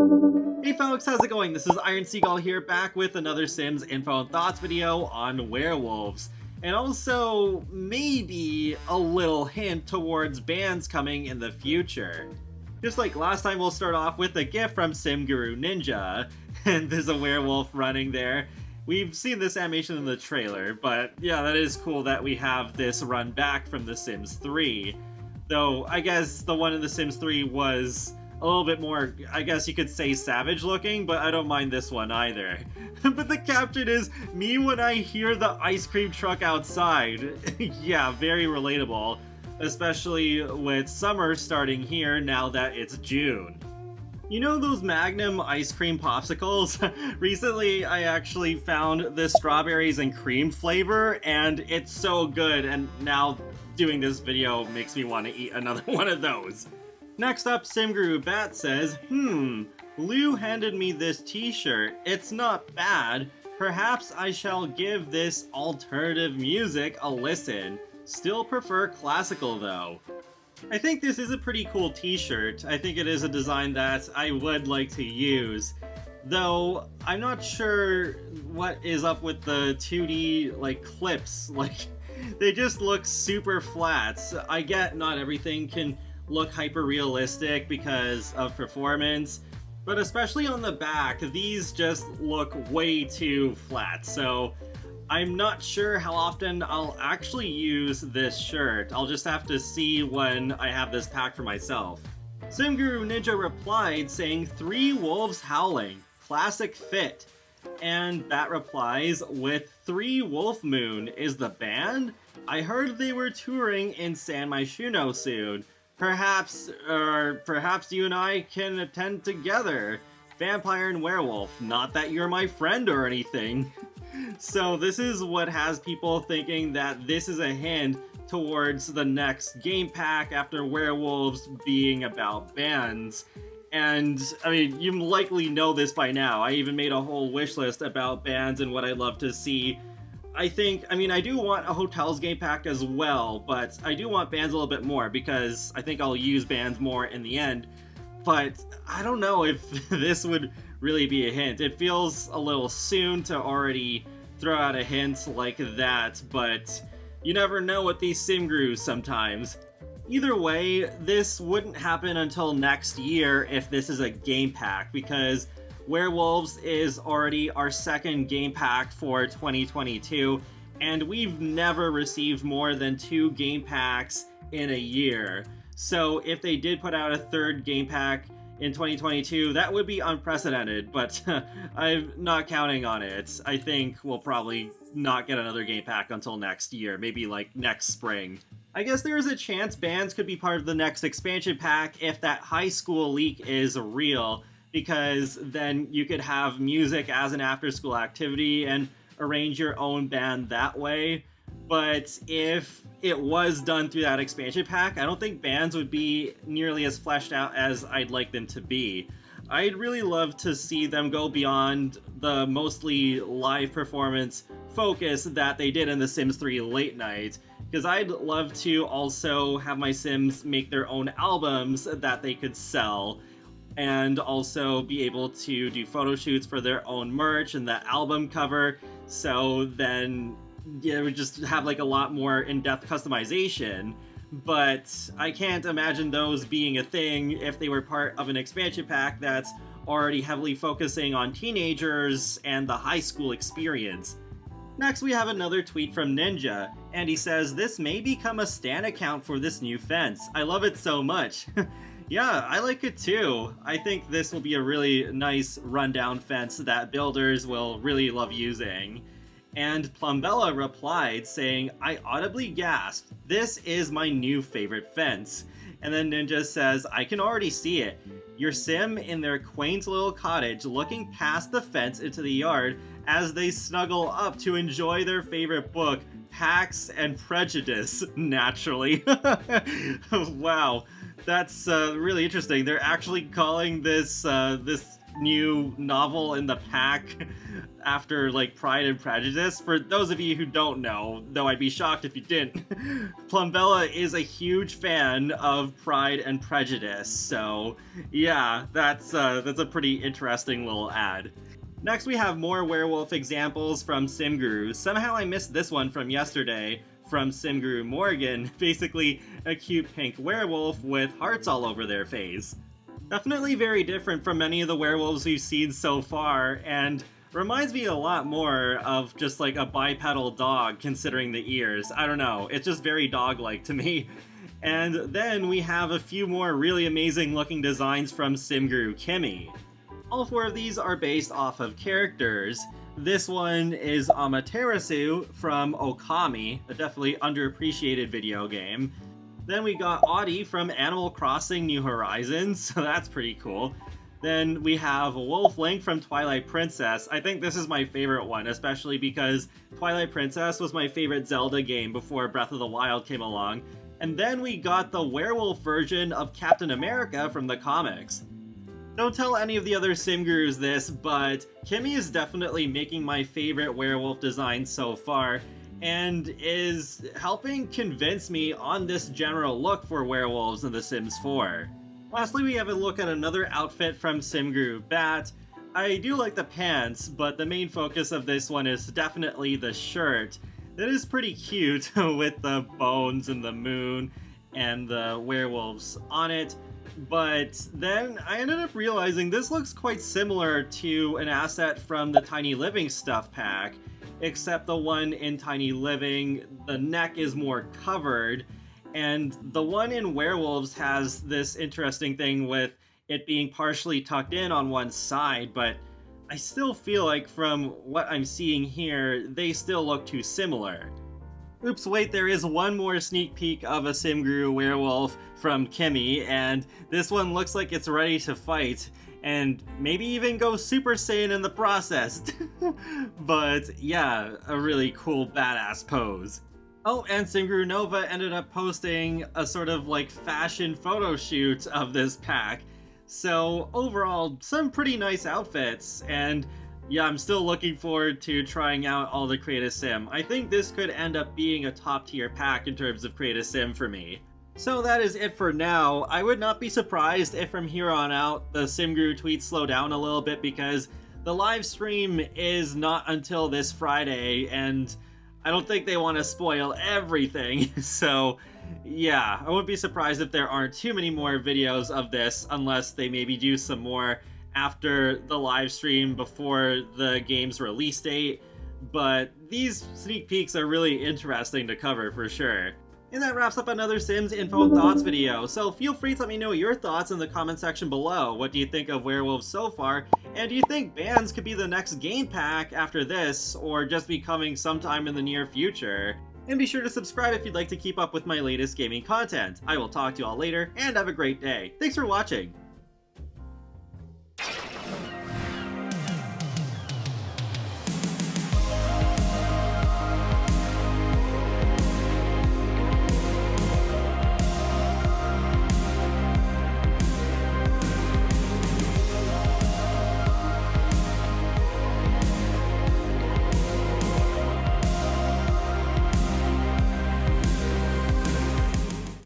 Hey folks, how's it going? This is Iron Seagull here, back with another Sims Info and Thoughts video on Werewolves. And also, maybe a little hint towards bans coming in the future. Just like last time, we'll start off with a gift from Sim Guru Ninja, and there's a werewolf running there. We've seen this animation in the trailer, but yeah, that is cool that we have this run back from The Sims 3. Though, I guess the one in The Sims 3 was a little bit more, I guess you could say, savage looking, but I don't mind this one either. But the caption is, "Me when I hear the ice cream truck outside." Yeah, very relatable, especially with summer starting here now that it's June. You know those Magnum ice cream popsicles? Recently, I actually found the strawberries and cream flavor, and it's so good, and now doing this video makes me want to eat another one of those. Next up, Simguru Bat says, Lou handed me this t-shirt. It's not bad. Perhaps I shall give this alternative music a listen. Still prefer classical though. I think this is a pretty cool t-shirt. I think it is a design that I would like to use. Though, I'm not sure what is up with the 2D, clips. They just look super flat. I get not everything can look hyper-realistic because of performance, but especially on the back, these just look way too flat, so I'm not sure how often I'll actually use this shirt. I'll just have to see when I have this pack for myself. Simguru Ninja replied saying, "3 wolves howling, classic fit." And Bat replies with, "3 Wolf Moon is the band? I heard they were touring in San Myshuno soon. Perhaps you and I can attend together. Vampire and werewolf, not that you're my friend or anything." So this is what has people thinking that this is a hint towards the next game pack after Werewolves being about bands. And, I mean, you likely know this by now. I even made a whole wish list about bands and what I'd love to see. I do want a Hotels game pack as well, but I do want bands a little bit more because I think I'll use bands more in the end. But I don't know if this would really be a hint. It feels a little soon to already throw out a hint like that, but you never know with these Simgrus sometimes. Either way, this wouldn't happen until next year if this is a game pack, because Werewolves is already our second game pack for 2022, and we've never received more than 2 game packs in a year. So if they did put out a third game pack in 2022, that would be unprecedented, but I'm not counting on it. I think we'll probably not get another game pack until next year, maybe next spring. I guess there is a chance bands could be part of the next expansion pack if that high school leak is real, because then you could have music as an after-school activity and arrange your own band that way. But if it was done through that expansion pack, I don't think bands would be nearly as fleshed out as I'd like them to be. I'd really love to see them go beyond the mostly live performance focus that they did in The Sims 3 Late Night, because I'd love to also have my Sims make their own albums that they could sell, and also be able to do photo shoots for their own merch and the album cover, so then it would just have a lot more in-depth customization. But I can't imagine those being a thing if they were part of an expansion pack that's already heavily focusing on teenagers and the high school experience. Next, we have another tweet from Ninja, and he says, "This may become a stan account for this new fence. I love it so much." Yeah, I like it too. I think this will be a really nice rundown fence that builders will really love using. And Plumbella replied saying, "I audibly gasped, this is my new favorite fence." And then Ninja says, "I can already see it. Your Sim in their quaint little cottage looking past the fence into the yard as they snuggle up to enjoy their favorite book, Pax and Prejudice, naturally." Wow, that's really interesting. They're actually calling this this new novel in the pack after like Pride and Prejudice. For those of you who don't know, though I'd be shocked if you didn't, Plumbella is a huge fan of Pride and Prejudice, so yeah, that's a pretty interesting little ad. Next we have more werewolf examples from SimGuru. Somehow I missed this one from yesterday, from SimGuru Morgan, basically a cute pink werewolf with hearts all over their face. Definitely very different from many of the werewolves we've seen so far, and reminds me a lot more of just like a bipedal dog considering the ears. I don't know, it's just very dog-like to me. And then we have a few more really amazing looking designs from SimGuru Kimmy. All 4 of these are based off of characters. This one is Amaterasu from Okami, a definitely underappreciated video game. Then we got Audie from Animal Crossing New Horizons, so that's pretty cool. Then we have Wolf Link from Twilight Princess. I think this is my favorite one, especially because Twilight Princess was my favorite Zelda game before Breath of the Wild came along. And then we got the werewolf version of Captain America from the comics. Don't tell any of the other SimGurus this, but Kimmy is definitely making my favorite werewolf design so far, and is helping convince me on this general look for werewolves in The Sims 4. Lastly, we have a look at another outfit from SimGuru Bat. I do like the pants, but the main focus of this one is definitely the shirt. It is pretty cute with the bones and the moon and the werewolves on it. But then I ended up realizing this looks quite similar to an asset from the Tiny Living stuff pack, except the one in Tiny Living, the neck is more covered, and the one in Werewolves has this interesting thing with it being partially tucked in on one side, but I still feel like from what I'm seeing here, they still look too similar. Oops, wait, there is one more sneak peek of a SimGuru werewolf from Kimmy, and this one looks like it's ready to fight, and maybe even go Super Saiyan in the process. But yeah, a really cool badass pose. Oh, and SimGuru Nova ended up posting a sort of like fashion photo shoot of this pack. So overall, some pretty nice outfits, and yeah, I'm still looking forward to trying out all the Create a Sim. I think this could end up being a top tier pack in terms of Create a Sim for me. So that is it for now. I would not be surprised if from here on out the SimGuru tweets slow down a little bit, because the live stream is not until this Friday, and I don't think they want to spoil everything. So yeah, I wouldn't be surprised if there aren't too many more videos of this, unless they maybe do some more after the live stream before the game's release date. But these sneak peeks are really interesting to cover for sure. And that wraps up another Sims Info and Thoughts video, so feel free to let me know your thoughts in the comment section below. What do you think of Werewolves so far, and do you think Bands could be the next game pack after this, or just be coming sometime in the near future? And be sure to subscribe if you'd like to keep up with my latest gaming content. I will talk to you all later, and have a great day. Thanks for watching!